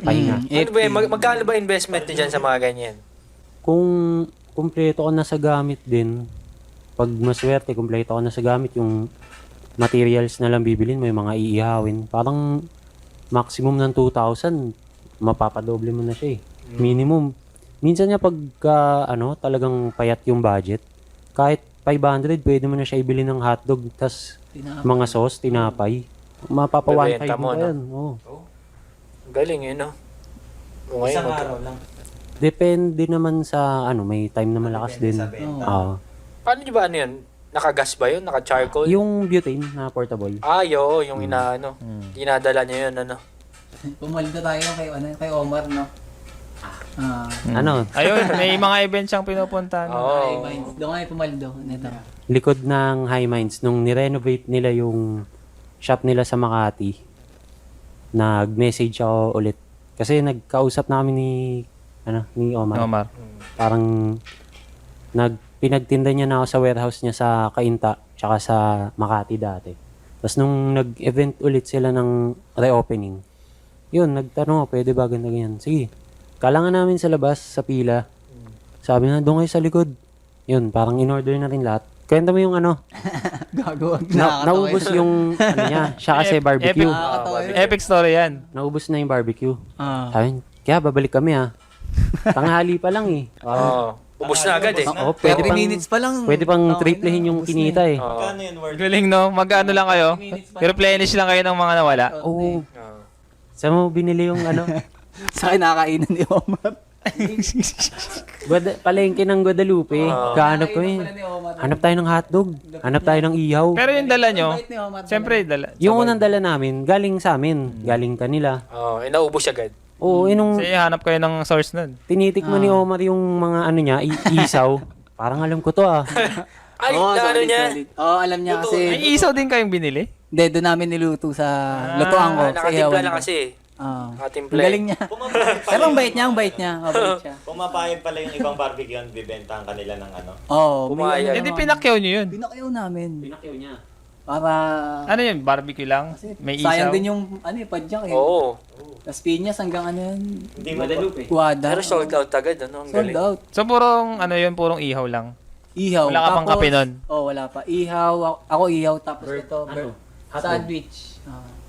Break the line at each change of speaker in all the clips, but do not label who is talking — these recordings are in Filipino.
pahinga.
Ano ba, magkano ba investment niyo dyan sa mga ganyan?
Kung kumpleto ka na sa gamit din, pag maswerte, kumpleto ka na sa gamit, yung materials na lang bibilin mo, yung mga iihawin, parang maximum ng 2,000, mapapadoble mo na siya eh. Minimum. Minsan nga pagka, talagang payat yung budget, kahit 500, pwede mo na siya ibili ng hotdog, tas mga sauce, tinapay. Mapapa 1.5
Bebenta
mo
mo,
pa
no?
yan. Oo.
Galing yun, no? Ngayon,
Isang araw lang.
Depende naman sa, may time na malakas din.
Sa benta.
Oo.
Paano nyo ba ano yun? Naka-gas ba yun? Naka-charcoal?
Yung butane na portable.
Oo, yung dinadala niya yun, ano?
Pumaldo tayo kay Omar, no?
Ayun, may mga events siyang pinupuntahan.
Oo.
Doon nga pumaldo. Nito.
Likod ng High Minds, nung nirenovate nila yung shop nila sa Makati, nag-message ako ulit. Kasi nagkausap namin ni Omar.
Omar.
Parang pinagtinda niya na ako sa warehouse niya sa Cainta, tsaka sa Makati dati. Tapos nung nag-event ulit sila ng reopening, yun, nagtanong ako, pwede ba ganyan? Sige. Kalangan namin sa labas, sa pila. Sabi na, doon kayo sa likod. Yun, parang in-order na rin lahat. Kwenta mo yung
Gagawag
naubos yung niya. Siya kasi barbecue.
Epic story yan.
Naubos na yung barbecue. Sabi, kaya babalik kami Tanghali pa lang eh.
Oo. Ubus na agad eh.
Oo, pwede
30
pang,
minutes pa lang.
pwede pang triplehin yung kinita eh.
Magkano yun worth?
Galing, no? Mag-ano lang kayo? I-replenish lang kayo ng mga nawala.
Oo. Saan mo binili yung
Sa akin nakakainan ni Omar.
palengke ng Guadalupe. Kahanap ko eh. Hanap tayo ng hotdog. Hanap tayo ng ihaw.
Pero yung dala nyo,
Bait ni Omar.
siyempre, dala.
Yung unang dala namin, galing sa amin. Galing kanila.
Oo, naubos agad.
Oo, nung
Kasi hanap kayo ng source nun.
tinitikman ni Omar yung mga niya, isaw. Parang alam ko to
Ay,
Oo,
na ano
solid,
niya?
solid. Oo, alam niya kasi.
May isaw din kayong binili?
Hindi, doon namin niluto sa lutuan ko. Sa
Nakatimpla
ihawan
lang
ko.
kasi. Nakatimpla.
Ang galing niya. Pero ang bait niya, Mabait niya.
Pumapayag pala yung ibang barbecue yun, bibenta ang kanila ng ano.
Oo,
Pumayag.
Hindi, pinakyaw nyo yun.
Pinakayaw namin.
Pinakyaw niya.
Para
Ano yun, barbecue lang? May
sayang
isaw?
din yung padyak eh.
Oo.
Las Piñas hanggang yan.
Hindi mo
Guada.
Pero sold out agad, ano? Ang
Sold
galing.
out.
So, purong ihaw lang.
Ihaw.
Wala ka pang kape nun?
Wala pa. Ihaw. Ako ihaw. Tapos ito,
Hotdog.
sandwich.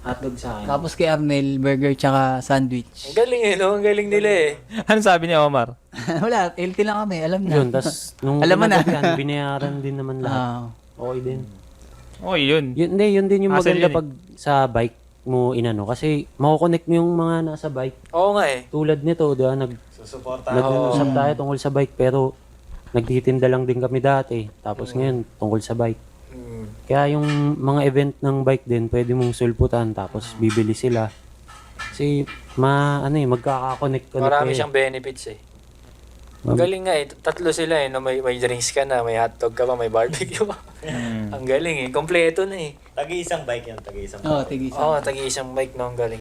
Hotdog sa akin.
Tapos kay Arnel, burger tsaka sandwich.
Ang galing eh, no? Ang galing nila eh.
Ano sabi ni Omar?
Wala, healthy lang kami. Alam na.
Yun, tas nung
Alam mo na.
pinagabihan, binayaran din naman lahat. Okay din.
Oh, yun.
Yun din yung
Hassle
maganda
yun eh.
pag sa bike mo kasi makukonect mo yung mga nasa bike.
Oo nga eh.
Tulad nito, diba,
susuporta.
nag-usap tayo tungkol sa bike pero nagtitinda lang din kami dati. Tapos ngayon, tungkol sa bike. Kaya yung mga event ng bike din, pwede mong sulputan tapos bibili sila. Kasi magkaka-connect.
Marami siyang benefits eh. Ang galing nga eh. Tatlo sila eh. No? May drinks ka na, may hotdog ka pa, may barbecue pa. Ang galing eh. Kompleto na eh.
Tagi-isang bike yan, tagi-isang
Oo, tigisa.
Oo, tagi-isang bike no. Ang galing.